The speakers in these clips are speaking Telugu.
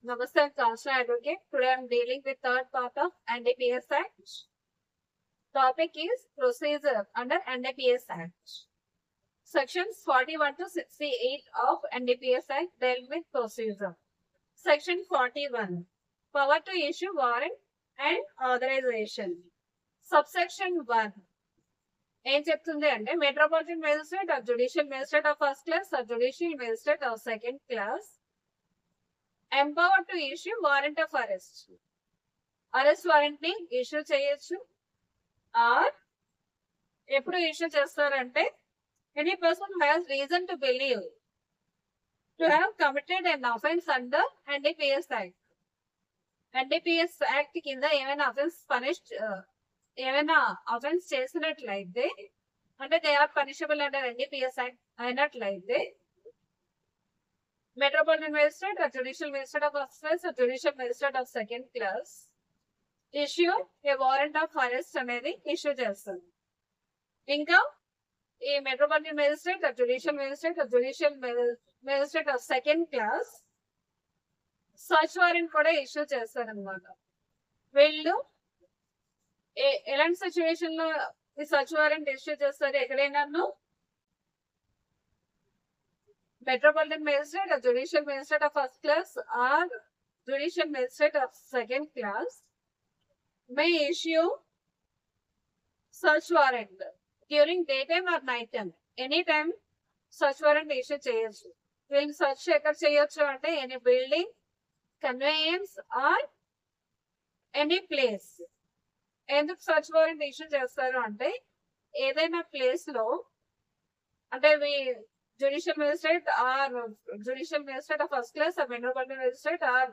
Namaste, I'm Kansha Advocate. Today I'm dealing with third part of NDPS Act. Topic is procedure under NDPS Act. Sections 41 to 68 of NDPS Act deal with procedure. Section 41. Power to issue warrant and authorization. Subsection 1. ఏం చెప్తుంది అంటే metropolitan magistrate or judicial magistrate of first class or judicial magistrate of second class empowered to issue warrant of arrest. Arrest warrant ని ఇష్యూ చేయొచ్చు ఆర్ ఎప్పుడు ఇష్యూ చేస్తారంటే any person has reason to believe to have committed an offence under NDPS act. NDPS act కింద ఏమైనా అఫెన్స్ చేసినట్లయితే అంటే they are punishable under NDPS act అయినట్లయితే Metropolitan Magistrate or Judicial Magistrate of First Class or Judicial Magistrate of Second Class issue a warrant of arrest అనేది ఇష్యూ చేస్తుంది. ఇంకా ఈ metropolitan magistrate or judicial magistrate or judicial magistrate of second class search warrant కూడా ఇష్యూ చేస్తారు అనమాట. వీళ్ళు ఎలాంటి సిచ్యువేషన్ లో ఈ సర్చ్ వారెంట్ ఇష్యూ చేస్తారు? ఎక్కడైనా Metropolitan Magistrate or Judicial Magistrate of First Class or Judicial Magistrate of Second Class may issue search warrant during daytime or night time. Anytime search warrant issue చేయొచ్చు. వీళ్ళు search ఎక్కడ చేయొచ్చు అంటే any building, conveyance or any place. ఎందుకు search warrant issue చేస్తారు అంటే ఏదైనా ప్లేస్ లో అంటే Judicial Magistrate or Judicial Magistrate of First Class or Metropolitan Magistrate or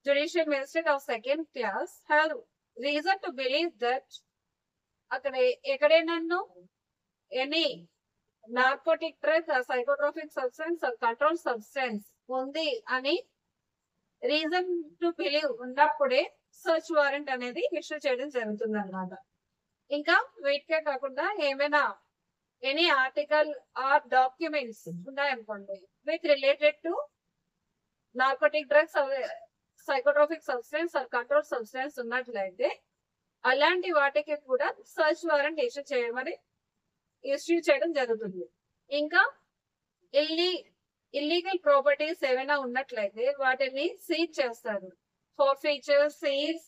Judicial Magistrate of Second Class have reason to believe that అక్కడ ఎక్కడైనా any narcotic drug psychotropic substance control substance ఉంది అని రీజన్ టు బిలీవ్ ఉన్నప్పుడే సర్చ్ వారెంట్ అనేది ఇష్యూ చేయడం జరుగుతుంది అన్నమాట. ఇంకా వీటికే కాకుండా ఏమైనా ఎనీ ఆర్టికల్ ఆర్ డాక్యుమెంట్స్ ఉన్నాయనుకోండి with related to narcotic drugs psychotropic substance or control substance ఉన్నట్లయితే అలాంటి వాటికి కూడా సర్చ్ వారెంట్ ఇష్యూ చేయడం జరుగుతుంది. ఇంకా ఇల్లీగల్ ప్రాపర్టీస్ ఏమైనా ఉన్నట్లయితే వాటిని సీజ్ చేస్తారు. ఫోర్ఫీచర్, సీజ్,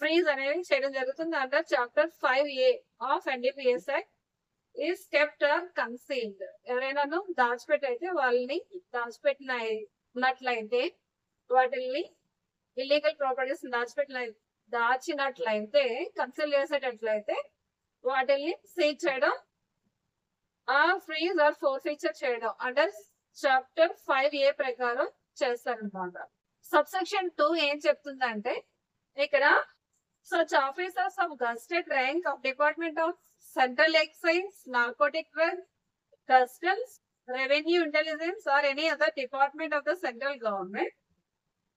ఫ్రీజ్ అనేవి చేయడం జరుగుతుంది under chapter 5A of NDPS act. Is kept or concealed. ఎవరైనా దాచిపెట్టయితే వాళ్ళని దాచిపెట్టినట్లయితే వాటిని ఇల్లీగల్ ప్రాపర్టీస్ దాచినట్లయితే కన్సీల్ చేసేటట్లయితే వాటిని సీజ్ చేయడం ఆ ఫ్రీజ్ ఆర్ ఫోర్ఫీచర్ చేయడం అండర్ చాప్టర్ 5A ప్రకారం చేస్తారనమాట. సబ్సెక్షన్ 2 ఏం చెప్తుందంటే ఇక్కడ such officers of gazetted rank of Department of Central Excise, Narcotic Drugs, Customs, Revenue Intelligence or any other department of the central government,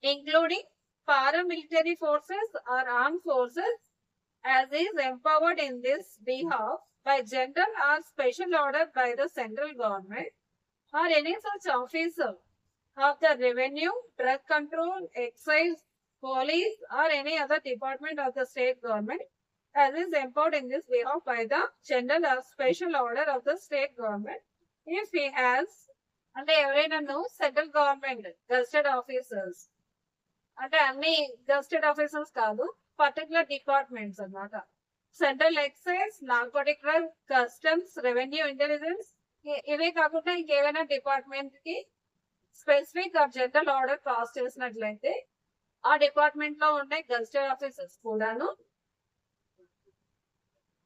including paramilitary forces or armed forces, as is empowered in this behalf by general or special order by the central government, or any such officer of the revenue, drug control, excise, police or any other department of the state government as is empowered in this behalf by the general or special order of the state government if he has అంటే ఎవరైనా సెంట్రల్ గవర్నమెంట్ గెస్టెడ్ ఆఫీసర్స్ అంటే అన్ని గెస్టెడ్ ఆఫీసర్స్ కాదు, పర్టికులర్ డిపార్ట్మెంట్స్ అన్నమాట. Central excise, narcotic drug, customs, revenue intelligence ఇవే కాకుండా ఇంకేమైనా డిపార్ట్మెంట్ కి స్పెసిఫిక్ జనరల్ ఆర్డర్ పాస్ చేసినట్లయితే ఆ డిపార్ట్మెంట్ లో ఉండే గెస్టెడ్ ఆఫీసర్స్ కూడాను.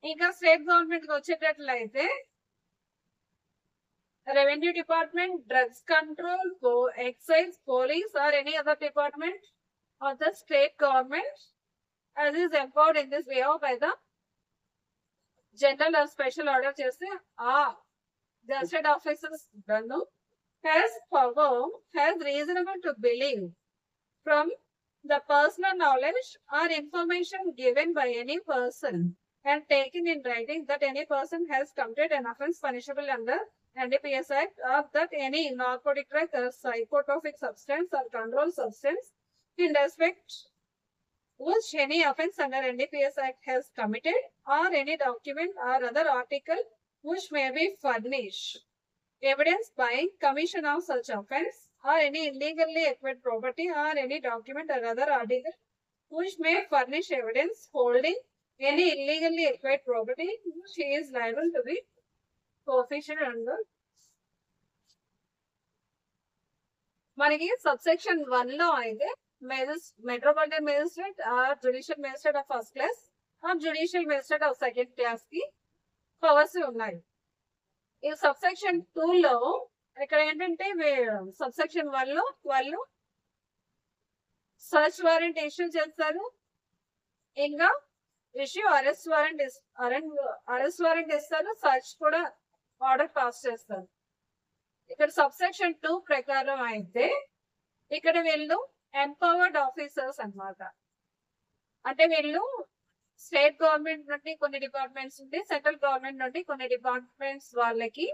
ఇంకా స్టేట్ గవర్నమెంట్ కి వచ్చేటట్లయితే revenue department, drugs control, excise, police or any other department of the state government as is empowered in this way by the general or special order చేస్తే ఆ gazetted officers has reasonable to believe from the personal knowledge or information given by any person and taken in writing that any person has committed an offense punishable under NDPS Act are that any narcotic drug or psychotropic substance or controlled substance in respect which any offence under NDPS Act has committed or any document or other article which may be furnished evidence by commission of such offence or any illegally acquired property or any document or other article which may furnish evidence holding any illegally acquired property which is liable to be forfeited under మనకి సబ్సెక్షన్ 1 లో అయితే metropolitan magistrate or judicial magistrate of first class or judicial magistrate of second class కి పవర్స్ ఉన్నాయి. ఈ సబ్సెక్షన్ 2 లో ఇక్కడ ఏంటంటే సబ్సెక్షన్ 1 లో వాళ్ళు సర్చ్ వారెంట్ ఇష్యూ చేస్తారు, ఇంకా అరెస్ట్ వారెంట్ ఇస్తారు, సర్చ్ కూడా ఆర్డర్ పాస్ చేస్తారు. ఇక్కడ సబ్సెక్షన్ 2 ప్రకారం అయితే ఇక్కడ వీళ్ళు ఎంపవర్డ్ ఆఫీసర్స్ అన్నమాట. అంటే వీళ్ళు స్టేట్ గవర్నమెంట్ నుండి కొన్ని డిపార్ట్మెంట్స్ నుండి, సెంట్రల్ గవర్నమెంట్ నుండి కొన్ని డిపార్ట్మెంట్స్ వాళ్ళకి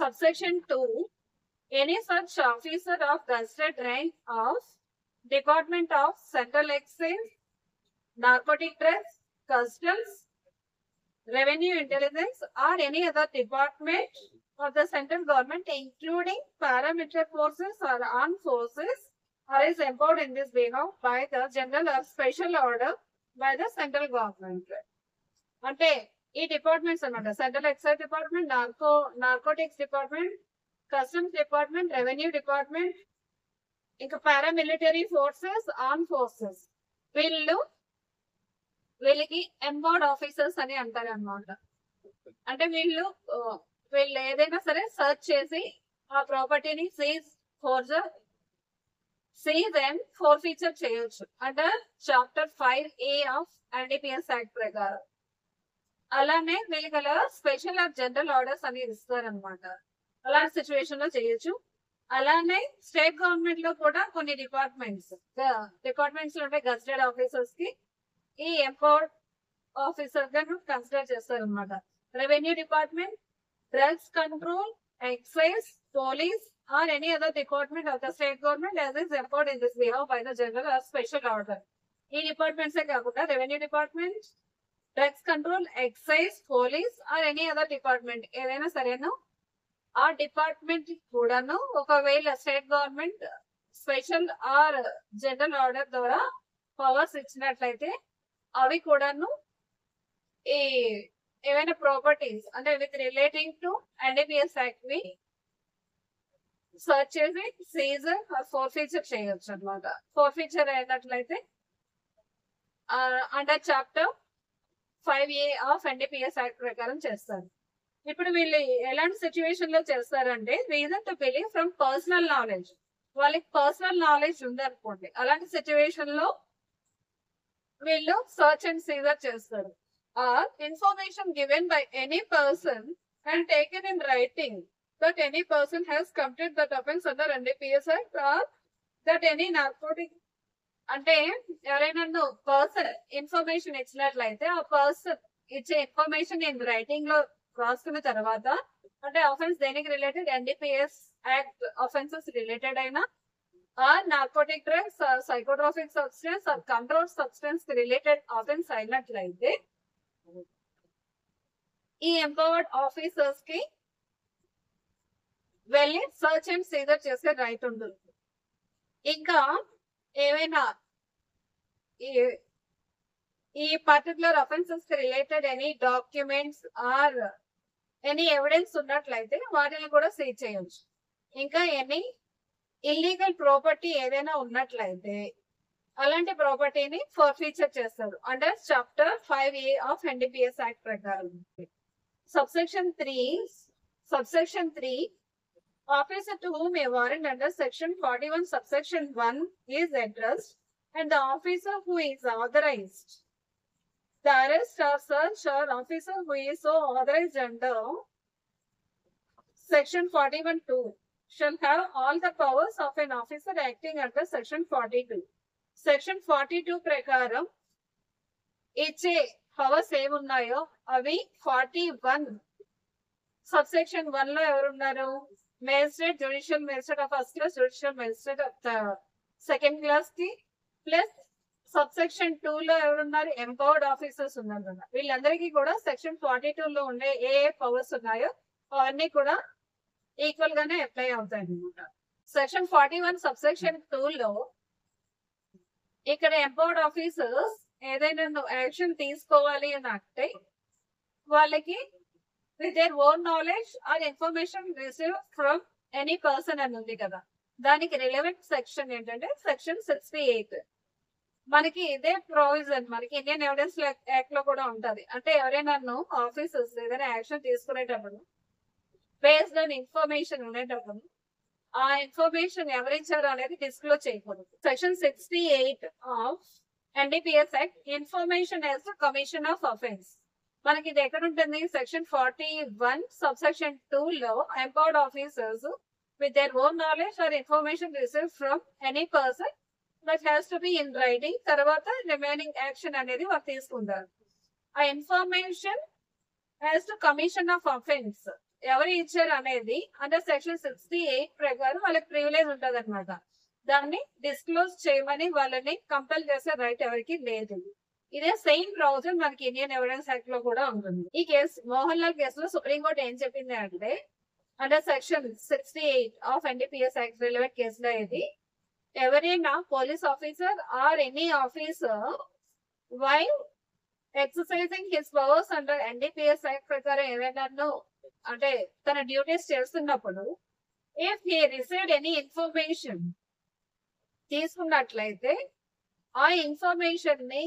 subsection 2 any such officer of gazetted rank of department of central excise, narcotic drugs, customs, revenue intelligence or any other department of the central government including paramilitary forces or armed forces or is empowered in this behalf by the general or special order by the central government. అంటే ఈ డిపార్ట్మెంట్స్ అన్నమాట, central excise department, narcotics department, customs department, revenue department, ఇంకా పారామిలిటరీ ఫోర్సెస్, ఆర్మ్ ఫోర్సెస్, వీళ్ళకి ఎంపవర్డ్ ఆఫీసర్స్ అని అంటారు అన్నమాట. అంటే వీళ్ళు ఏదైనా సరే సర్చ్ చేసి ఆ ప్రాపర్టీని సీజ్ అండ్ ఫోర్ఫీచర్ చేయొచ్చు under chapter 5A of NDPS act ప్రకారం. అలానే వీళ్ళకి అలా స్పెషల్ ఆర్ జనరల్ ఆర్డర్స్ అనేది ఇస్తారనమాట. అలాంటి సిచ్యువేషన్ లో చేయొచ్చు. అలానే స్టేట్ గవర్నమెంట్ లో కూడా కొన్ని డిపార్ట్మెంట్స్ లో ఉంటే గజెటెడ్ ఆఫీసర్స్ కి ఈ ఎంపవర్డ్ ఆఫీసర్ గా కన్సిడర్ చేస్తారు అనమాట. Revenue department, drugs control, excise, police or any other department of the state government as is empowered in this behalf by the general or special order. ఈ డిపార్ట్మెంట్స్ కాకుండా revenue department, drugs control, excise, police or any other department ఏదైనా సరేను ఆ డిపార్ట్మెంట్ కూడాను ఒకవేళ state government special or general order ద్వారా పవర్స్ ఇచ్చినట్లయితే అవి కూడాను ఈ ఏవైనా ప్రాపర్టీస్ అంటే with relating to NDPS act ని సర్చ్ చేసి సీజ్ ఫోర్ఫీచర్ చేయొచ్చు అనమాట. ఫోర్ఫీచర్ అయినట్లయితే under chapter 5A of NDPS act ప్రకారం చేస్తారు. ఇప్పుడు వీళ్ళు ఎలాంటి సిచ్యువేషన్ లో చేస్తారంటే reason to believe from personal knowledge, వాళ్ళకి పర్సనల్ నాలెడ్జ్ ఉందనుకోండి, అలాంటి సిచ్యువేషన్ లో వీళ్ళు సర్చ్ అండ్ సీజర్ చేస్తారు. Or information given by any person and taken in writing that any person has committed that offence under NDPS act or that any narcotic అంటే ఎవరైనా పర్సన్ ఇన్ఫర్మేషన్ ఇచ్చినట్లయితే ఆ పర్సన్ ఇచ్చే ఇన్ఫర్మేషన్ ఇన్ రైటింగ్ లో రాసుకున్న తర్వాత అంటే అఫెన్స్ దేనికి related NDPS act offences related అయినా or narcotic drugs, psychotropic substance or control substance related offence అయినట్లయితే ఈ ఎంపవర్డ్ ఆఫీసర్స్ కి వెళ్ళి సర్చ్ అండ్ సీజర్ చేసే రైట్ ఉంటుంది. ఇంకా ఏమైనా ఈ పర్టికులర్ అఫెన్సెస్ కి related any documents or any evidence ఉన్నట్లయితే వాటిని కూడా సీజ్ చేయొచ్చు. ఇంకా ఎనీ ఇల్లీగల్ ప్రాపర్టీ ఏదైనా ఉన్నట్లయితే అలాంటి ప్రాపర్టీని ఫోర్ఫీచర్ చేస్తారు under chapter 5A of NDPS act ప్రకారం. Subsection 3 officer to whom a warrant under section 41 subsection 1 is addressed and the officer who is authorized the arrest or search or officer who is so authorized under section 41(2) shall have all the powers of an officer acting under section 42. Section 42 ప్రకారం ఇచ్చే పవర్స్ ఏమున్నాయో అవి 41 సబ్సెక్షన్ 1 లో ఎవరున్నారు? Magistrate, judicial magistrate of first class, judicial magistrate of second class కి, ప్లస్ సబ్సెక్షన్ 2 లో ఎవరున్నారు? ఎంపవర్డ్ ఆఫీసర్స్ ఉన్నారు కదా. వీళ్ళందరికీ కూడా సెక్షన్ 42 లో ఉండే ఏ పవర్స్ ఉన్నాయో అవన్నీ కూడా ఈక్వల్ గానే అప్లై అవుతాయి అనమాట. సెక్షన్ 41 సబ్సెక్షన్ 2 లో ఇక్కడ ఎంపవర్డ్ ఆఫీసర్స్ ఏదైనా యాక్షన్ తీసుకోవాలి అని అంటే వాళ్ళకి with their own knowledge or information received from any person అని ఉంది కదా. దానికి రిలవెంట్ సెక్షన్ ఏంటంటే సెక్షన్ 68. మనకి ఇదే ప్రొవిజన్ మనకి ఇండియన్ ఎవిడెన్స్ యాక్ట్ లో కూడా ఉంటది. అంటే ఎవరైనా ఆఫీసర్స్ ఏదైనా యాక్షన్ తీసుకునేటప్పుడు బేస్డ్ ఆన్ ఇన్ఫర్మేషన్ ఉండేటప్పుడు ఆ ఇన్ఫర్మేషన్ ఎవరిచ్చారు అనేది డిస్క్లోజ్ చేయకూడదు. Section 68 of NDPS act information as the commission of offence. మనకి ఇది ఎక్కడ ఉంటుంది? సెక్షన్ 41 సబ్సెక్షన్ 2 లో empowered officers with their own knowledge or information receive from any person that has to be in writing. తర్వాత రిమైనింగ్ యాక్షన్ అనేది వాళ్ళు తీసుకుంటారు. ఆ information as to commission of offence ఎవరు ఇచ్చారు అనేది అండర్ సెక్షన్ 68 ప్రకారం వాళ్ళకి ప్రివిలేజ్ ఉంటది అనమాట. దాన్ని డిస్క్లోజ్ చేయమని వాళ్ళని కంపెల్ చేసే రైట్ ఎవరికి లేదు. ఇదే సేమ్ ప్రొవిజన్ మనకి ఇండియన్ ఎవిడెన్స్ యాక్ట్ లో కూడా ఉంటుంది. ఈ కేసు మోహన్ లాల్ కేసులో సుప్రీంకోర్టు ఏం చెప్పింది అంటే under section 68 of NDPS act relevant కేసులో ఇది ఎవరైనా police officer or any officer while exercising his powers under NDPS act ప్రకారం ఏమైనా అంటే తన డ్యూటీస్ చేస్తున్నప్పుడు if he received any information తీసుకున్నట్లయితే ఆ ఇన్ఫర్మేషన్ ని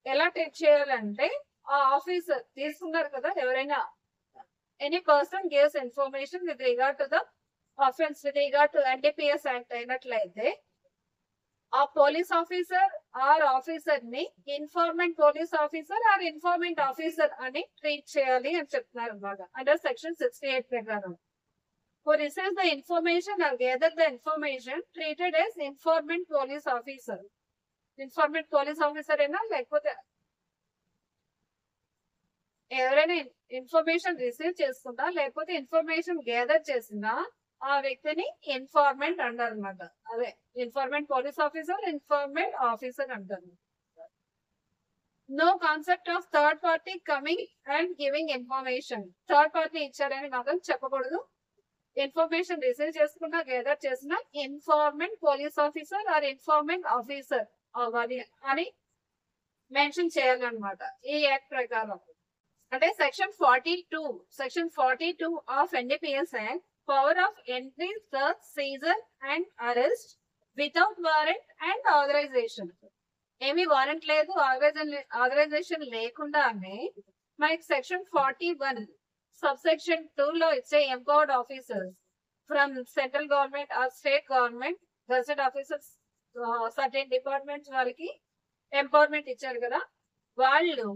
ఎలా టెక్ చేయాలంటే ఆ ఆఫీసర్ తీసుకున్నారు కదా ఎవరైనా any person gives information with regard to the offence with regard to NDPS act అయినట్లయితే ఆ పోలీస్ ఆఫీసర్ ఆర్ ఆఫీసర్ ని informant police officer or informant officer అని ట్రీట్ చేయాలి అని చెప్తున్నారు అనమాట అండర్ సెక్షన్ 68 ప్రకారం. Who receives the information or gather the information treated as informant police officer. Informant police officer అయినా లేకపోతే ఎవరైనా ఇన్ఫర్మేషన్ రిసీవ్ చేసుకుంటా లేకపోతే ఇన్ఫర్మేషన్ గ్యాదర్ చేసినా ఆ వ్యక్తిని ఇన్ఫార్మెంట్ అంటారు అనమాట. అదే informant police officer informant officer అంటారు. No concept of third party coming and giving information. Third party ఇచ్చారని మాత్రం చెప్పకూడదు. ఇన్ఫర్మేషన్ రిసీవ్ చేసుకున్నా గ్యాదర్ చేసిన informant police officer or informant officer అవ్వాలి అని మెన్షన్ చేయాలన్నమాట ఈ యాక్ట్ ప్రకారం. అంటే section 42 of NDPS act power of entry, search, seizure and arrest without warrant and authorisation. ఏమి వారెంట్ లేదు, ఆథరైజేషన్ లేకుండానే మనకి సెక్షన్ 41 సబ్సెక్షన్ 2 లో ఇచ్చే empowered officers from central government or state government gazette officers certain departments వాళ్ళకి ఎంపవర్మెంట్ ఇచ్చారు కదా. వాళ్ళు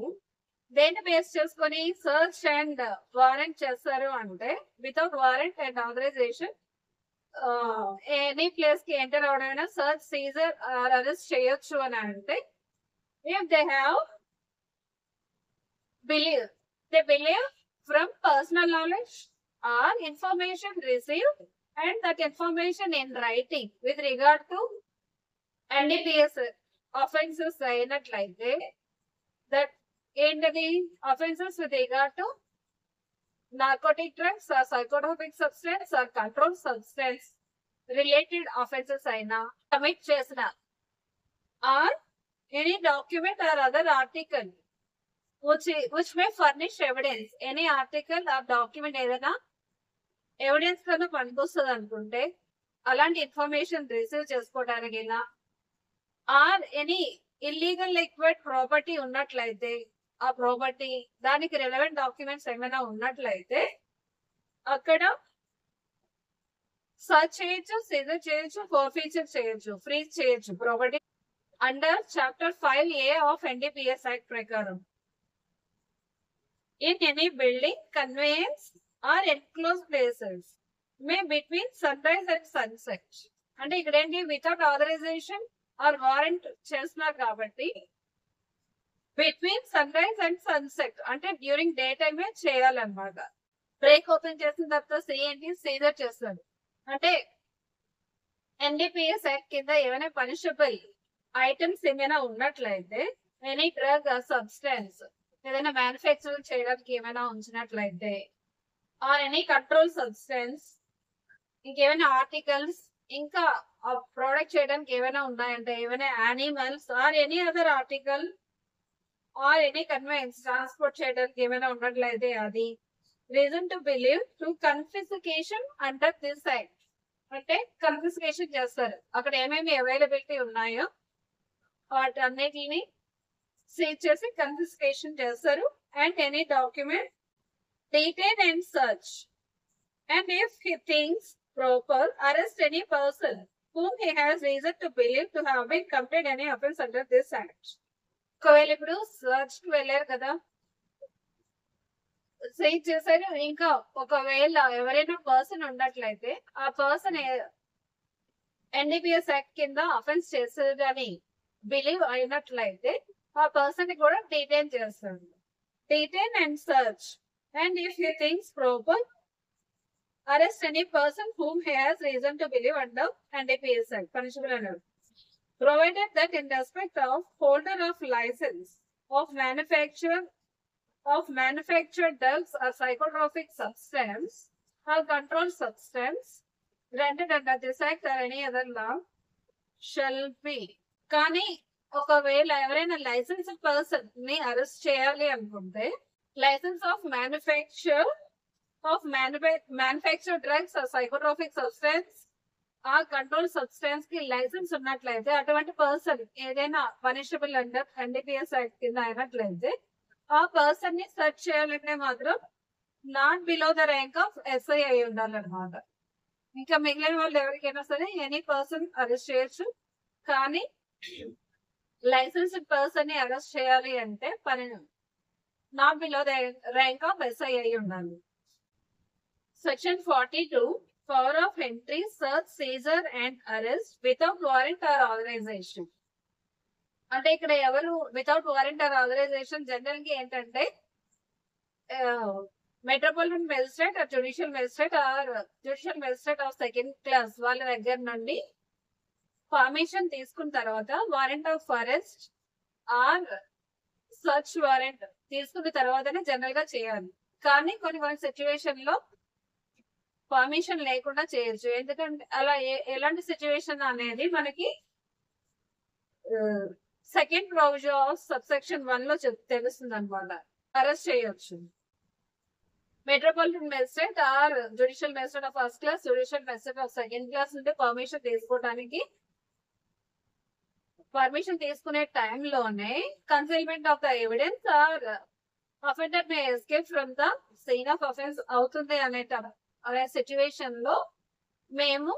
దేన్ని బేస్ చేసుకొని సర్చ్ అండ్ వారెంట్ చేస్తారు అంటే without warrant and authorisation any place కి ఎంటర్ అవడమైనా సర్చ్, సీజర్ ఆర్ అరెస్ట్ చేయొచ్చు అని అంటే if they have believe from personal knowledge or information received and that information in writing with regard to NDPS offenses అయినట్లయితే that ఏంటది offenses with regard to narcotic drugs or psychotropic substance or controlled substance related offenses అయినా commit చేసిన or any document or other article which may furnish evidence. Any article or document ఏదైనా ఎవిడెన్స్ కన్నా పనికొస్తుంది అనుకుంటే అలాంటి ఇన్ఫర్మేషన్ రిసీవ్ చేసుకోవడానికి or any illegal liquid property ఉన్నట్లయితే ఆ ప్రాపర్టీ దానికి రిలవెంట్ డాక్యుమెంట్స్ ఏమైనా ఉన్నట్లయితే అక్కడ సర్చ్ చేయొచ్చు, సీజర్ చేయొచ్చు, ఫోర్ఫీచర్ చేయొచ్చు, ఫ్రీజ్ చేయొచ్చు property under chapter 5A of NDPS act ప్రకారం. In any building, conveyance or enclosed places may between sunrise and sunset. అంటే ఇక్కడ ఏంటి వితౌట్ ఆథరైజేషన్ ఆర్ వారెంట్ చేస్తున్నారు కాబట్టి between sunrise and sunset అంటే డ్యూరింగ్ డే టైమే చేయాలన్నమాట. బ్రేక్ ఓపెన్ చేసిన తర్వాత సి ఏంటి, సీజర్ చేస్తాడు. అంటే ఎన్డీపీఎస్ యాక్ట్ కింద ఏమైనా పనిషబుల్ ఐటమ్స్ ఏమైనా ఉన్నట్లయితే, ఎనీ డ్రగ్ సబ్స్టెన్స్ ఏదైనా మ్యానుఫ్యాక్చర్ చేయడానికి ఏమైనా ఉంచినట్లయితే, ఆర్ ఎనీ కంట్రోల్ సబ్స్టెన్స్, ఇంకేమైనా ఆర్టికల్స్, ఇంకా ప్రోడక్ట్ చేయడానికి ఏమైనా ఉన్నాయంటే, ఏమైనా animals or any other article or any conveyance transport చేయడానికి ఏమైనా ఉన్నట్లయితే, అది reason to believe to confiscation under this act. అంటే కన్ఫిస్కేషన్ చేస్తారు. అక్కడ ఏమేమి అవైలబిలిటీ ఉన్నాయో వాటన్నిటిని సీజ్ చేసి కన్ఫిస్కేషన్ చేస్తారు. And any document detain and search, and if he thinks proper, arrest any person whom he has reason to believe to have been committed any offense under this act. ఒకవేళ ఇప్పుడు సర్చ్ కి వెళ్ళారు కదా, సీజ్ చేశారు. ఇంకా ఒకవేళ ఎవరైనా పర్సన్ ఉన్నట్లయితే, ఆ పర్సన్ ఎన్డీపీఎస్ యాక్ట్ కింద అఫెన్స్ చేసేదని బిలీవ్ అయినట్లయితే, ఆ పర్సన్ ని కూడా డిటైన్ చేస్తారు. Detain and search. And if he thinks proper, arrest any person whom he has reason to believe under NDPS Act, punishable under. Provided that in respect of holder of license of manufactured drugs or psychotropic substance or controlled substance granted under this act or any other law shall be. కానీ ఒకవేళ ఎవరైనా లైసెన్స్ పర్సన్ ని అరెస్ట్ చేయాలి అనుకుంటే, licence of manufacture drugs psychotropic substance ఆ కంట్రోల్ సబ్స్టెన్స్ కి లైసెన్స్ ఉన్నట్లయితే, అటువంటి పర్సన్ ఏదైనా పనిషబుల్ అండర్ ఎన్డీపీఎస్ యాక్ట్ కింద అయినట్లయితే, ఆ పర్సన్ ని సెర్చ్ చేయాలంటే మాత్రం not below the rank of SI అయి ఉండాలన్నమాట. ఇంకా మిగిలిన వాళ్ళు ఎవరికైనా సరే ఎనీ పర్సన్ అరెస్ట్ చేయొచ్చు. కానీ లైసెన్స్డ్ పర్సన్ ని అరెస్ట్ చేయాలి అంటే not below the rank of SI అయి ఉండాలి. Section 42, power of entry, search, seizure and arrest without warrant or authorization. అంటే ఇక్కడ ఎవరు without warrant or authorization general గా ఏంటంటే, metropolitan magistrate or judicial magistrate of second class వాళ్ళ దగ్గర నుండి పర్మిషన్ తీసుకున్న తర్వాత warrant of arrest or search warrant తీసుకున్న తర్వాతనే జనరల్ గా చేయాలి. కానీ కొన్ని సిచ్యువేషన్ లో పర్మిషన్ లేకుండా చేయొచ్చు. ఎందుకంటే అలా ఎలాంటి సిచ్యువేషన్ అనేది మనకి సెకండ్ ప్రొవిజన్ ఆఫ్ సబ్సెక్షన్ 1 లో తెలుస్తుంది అనమాట. అరెస్ట్ చేయొచ్చు. Metropolitan magistrate or judicial magistrate of first class, judicial magistrate of second class నుండి పర్మిషన్ తీసుకునే టైంలోనే concealment of the evidence or offender may escape from the scene of offence అవుతుంది అనే సిచ్యువేషన్ లో మేము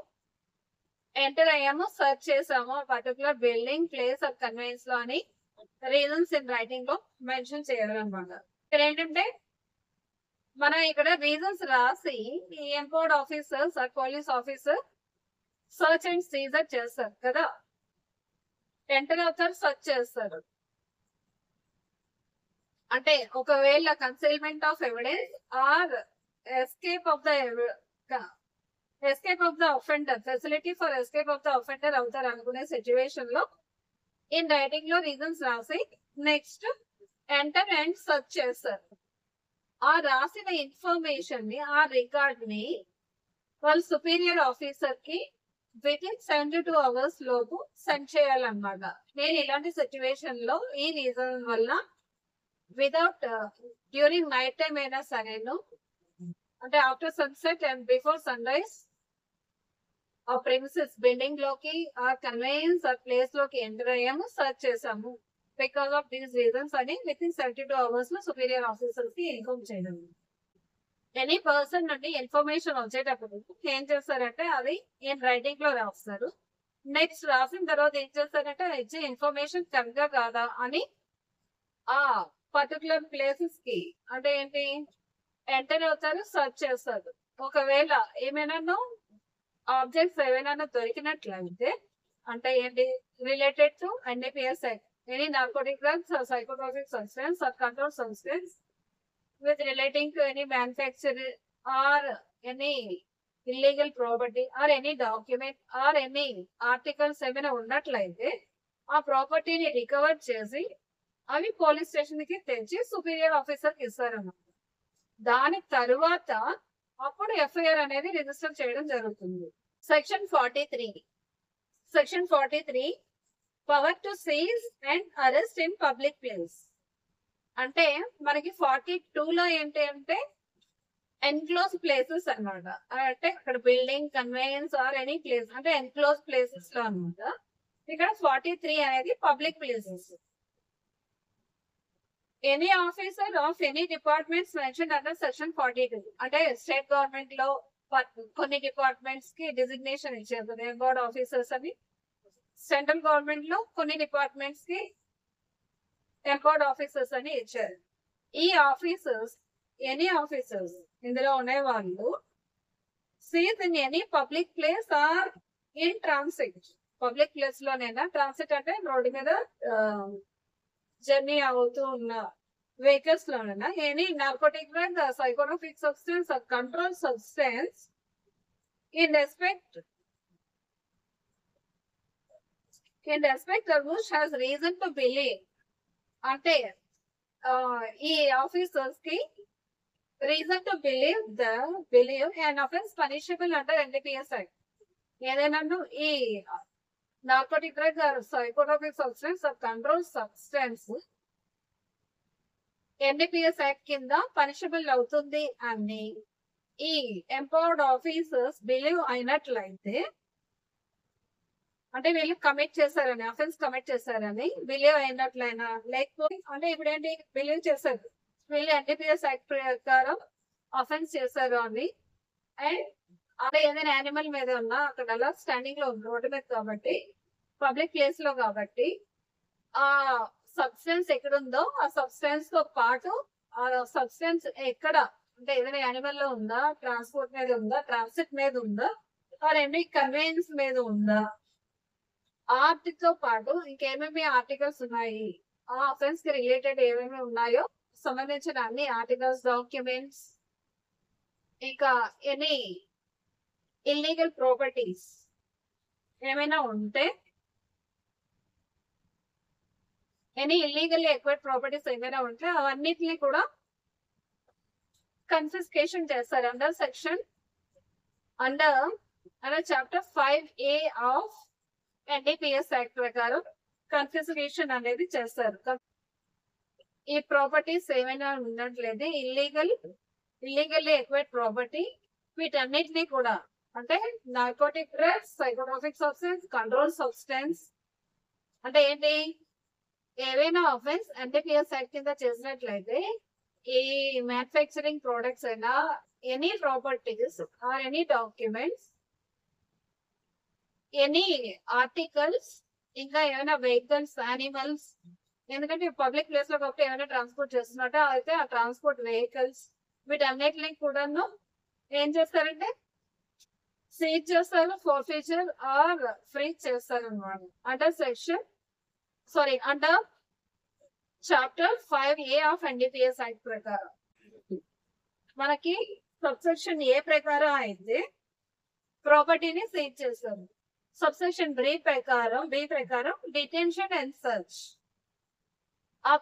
ఎంటర్ అయ్యాము, సర్చ్ చేసాము particular building, place of conveyance లో అని రీజన్స్ ఇన్ రైటింగ్ లో మెన్షన్ చేయాలన్నమాట. ఇక్కడ ఏంటంటే మనం ఇక్కడ రీజన్స్ రాసి empowered officers or police officer search and seizure చేస్తారు కదా, ఎంటర్ అవుతారు, సర్చ్ చేస్తారు. అంటే ఒకవేళ concealment of evidence are escape of the offender, facility for escape of the offender అవుతారు అనుకునే సిచ్యువేషన్ లో ఇన్ రైటింగ్ లో రీజన్స్ రాసి నెక్స్ట్ ఎంటర్ అండ్ సర్చ్ చేస్తారు. ఆ రాసిన ఇన్ఫర్మేషన్ ని, ఆ రికార్డ్ ని వాళ్ళ సుపీరియర్ ఆఫీసర్ కి వితిన్ 72 hours లోపు సెండ్ చేయాలన్నమాట. నేను ఇలాంటి సిచ్యువేషన్ లో ఈ రీజన్ వల్ల వితౌట్ డ్యూరింగ్ నైట్ టైం అయినా సరేను, అంటే after sunset and before sunrise ఆ ప్రిమిసెస్ బిల్డింగ్ లోకి ఆ కన్వెయన్స్ ఆ ప్లేస్ లోకి ఎంటర్ అయ్యాము, సర్చ్ చేసాము బికాస్ ఆఫ్ దీస్ రీజన్స్ అని వితిన్ 72 hours లో సుపీరియర్ ఆఫీసర్స్ కి ఇన్ఫార్మ్ చేయడం. ఎనీ పర్సన్ నుండి ఇన్ఫర్మేషన్ వచ్చేటప్పుడు ఏం చేస్తారంటే అది ఏం రైటింగ్ లో రాస్తారు. నెక్స్ట్ రాసిన తర్వాత ఏం చేస్తారంటే ఇచ్చే ఇన్ఫర్మేషన్ కరెక్ట్ గా కాదా అని ఆ పర్టికులర్ ప్లేసెస్ కి అంటే ఏంటి ఎంటర్ అవుతారు, సర్చ్ చేస్తారు. ఒకవేళ ఏమైనా ఆబ్జెక్ట్స్ ఏమైనా దొరికినట్లయితే అంటే ఏంటి related to NDPS act, any narcotic drugs or psychotropic substance or control substance with relating to any or any illegal property or any document or any articles ఏమైనా ఉన్నట్లయితే ఆ ప్రాపర్టీని రికవర్ చేసి అవి పోలీస్ స్టేషన్ కి తెచ్చి సుపీరియర్ ఆఫీసర్ కి ఇస్తారన్నమాట. దాని తరువాత అప్పుడు ఎఫ్ఐఆర్ అనేది రిజిస్టర్ చేయడం జరుగుతుంది. Section 43 power to seize and arrest in public place. అంటే మనకి 42లో ఏంటి అంటే ఎన్క్లోజ్ ప్లేసెస్ అన్నమాట. అంటే అక్కడ building, conveyance or any place అంటే ఎన్క్లోజ్ ప్లేసెస్ లో అన్నమాట. ఇక్కడ 43 అనేది public places. Any officer of any departments mention under section 42 అంటే స్టేట్ గవర్నమెంట్ లో కొన్ని డిపార్ట్మెంట్స్ కి డిజిగ్నేషన్ ఇచ్చారు ఎంపవర్డ్ ఆఫీసర్స్ అని. సెంట్రల్ గవర్నమెంట్ లో కొన్ని డిపార్ట్మెంట్స్ కి ఎంపవర్డ్ ఆఫీసర్స్ అని ఇచ్చారు. ఈ ఆఫీసర్స్ ఎనీ ఆఫీసర్స్ ఇందులో ఉండే వాళ్ళు seize in any public place or in transit. Public place లోనైనా, ట్రాన్సిట్ అంటే రోడ్డు మీద జర్నీ అవుతూ ఉన్న వెహికల్స్ లోనైనా, any narcotic drug, psychotropic substance, control substance in respect of which has reason to believe. అంటే ఈ ఆఫీసర్స్ కి reason to believe and offence punishable under NDPS act. ఏదైనా ఈ narcotic drug, psychotropic substance, control substance NDPS act కింద పనిషబుల్ అవుతుంది అని ఈ ఎంపవర్డ్ ఆఫీసర్స్ బిలీవ్ అయినట్లయితే, అంటే వీళ్ళు కమిట్ చేశారని, అఫెన్స్ కమిట్ చేశారని బిలీవ్ అయినట్లయినా, లేకపోతే అంటే ఇప్పుడు ఏంటి బిలీవ్ చేశారు వీళ్ళు NDPS యాక్ట్ ప్రకారం అఫెన్స్ చేశారు అని, అండ్ అలా ఏదైనా యానిమల్ మీద ఉన్నా అక్కడ అలా స్టాండింగ్ లో ఉంది రోడ్డు మీద కాబట్టి, పబ్లిక్ ప్లేస్ లో కాబట్టి, ఆ సబ్స్టెన్స్ ఎక్కడుందో ఆ సబ్స్టెన్స్ తో పాటు ఆ సబ్స్టెన్స్ ఎక్కడ అంటే ఏదైనా యానిమల్ లో ఉందా, ట్రాన్స్పోర్ట్ మీద ఉందా, ట్రాన్సిట్ మీద ఉందా, ఎన్ని కన్వేయన్స్ మీద ఉందా, ఆర్టితో పాటు ఇంకేమేమి ఆర్టికల్స్ ఉన్నాయి, ఆ అఫెన్స్ కి రిలేటెడ్ ఏమేమి ఉన్నాయో సంబంధించిన అన్ని ఆర్టికల్స్, డాక్యుమెంట్స్, ఇంకా ఎనీ ఇల్లీగల్ ప్రాపర్టీస్ ఏమైనా ఉంటే, ఎనీ ఇల్లీగల్లీ ఎక్వైర్డ్ ప్రాపర్టీస్ ఏమైనా ఉంటే అవన్నిటిని కూడా కన్ఫిస్కేషన్ చేస్తారు under chapter 5A of NDPS act ప్రకారం కన్ఫిస్కేషన్ అనేది చేస్తారు. ఈ ప్రాపర్టీస్ ఏమైనా ఉన్నట్లయితే ఇల్లీగల్లీ ఎక్వైర్డ్ ప్రాపర్టీ, వీటన్నిటిని కూడా అంటే narcotic drugs, psychotropic substance, control substance అంటే ఏంటి, ఏవైనా అఫెన్స్ NDPS యాక్ట్ కింద చేసినట్లయితే ఈ మ్యానుఫ్యాక్చరింగ్ ప్రొడక్ట్స్ అయినా, any properties or any documents, any articles, ఇంకా ఏమైనా వెహికల్స్, యానిమల్స్, ఎందుకంటే పబ్లిక్ ప్లేస్ లో కాబట్టి ఏమైనా ట్రాన్స్పోర్ట్ చేస్తున్నట్టు అయితే ఆ ట్రాన్స్పోర్ట్ వెహికల్స్ వీటన్నిటిని కూడాను ఏం చేస్తారంటే సీజ్ చేస్తారు, ఫోర్ఫీచర్ ఆర్ ఫ్రీజ్ చేస్తారు అన్నమాట. Under chapter 5A of NDPS act ప్రకారం. మనకి సబ్సెక్షన్ ఏ ప్రకారం అయితే ప్రాపర్టీని సీజ్ చేస్తారు, సబ్సెక్షన్ బి ప్రకారం డిటెన్షన్ అండ్ సర్చ్. ఆ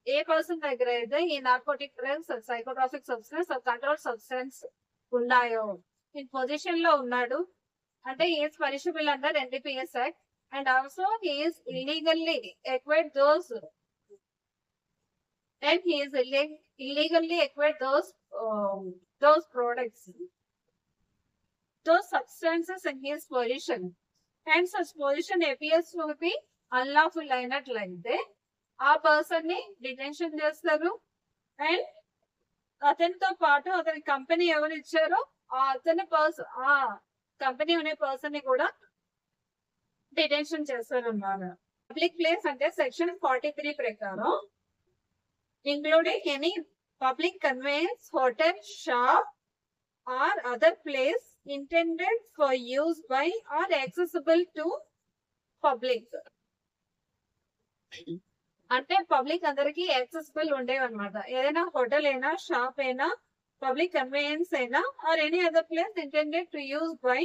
ఏ పర్సన్ దగ్గర అయితే ఈ narcotic drugs, psychotropic substance, control substance ఉన్నాయో, ఈ పొజిషన్ లో ఉన్నాడు అంటే is punishable under NDPS act, and also he is illegally acquired those products, those substances in his position, and such position appears to be unlawful అయినట్లయితే ఆ పర్సన్ ని డిటెన్షన్ చేస్తారు. అండ్ అతనితో పాటు అతని కంపెనీ ఎవరు ఇచ్చారో ఆ కంపెనీ అనే పర్సన్ ని కూడా డిటెన్షన్ చేస్తారు అన్నమాట. పబ్లిక్ ప్లేస్ అంటే సెక్షన్ 43 ప్రకారం including any public conveyance, hotel, shop or other place intended for use by or accessible to public. అంటే పబ్లిక్ అందరికి యాక్సెసిబుల్ ఉండేవి అనమాట. ఏదైనా హోటల్ అయినా, షాప్ అయినా, పబ్లిక్ కన్వీనియన్స్ అయినా or any other place intended to use by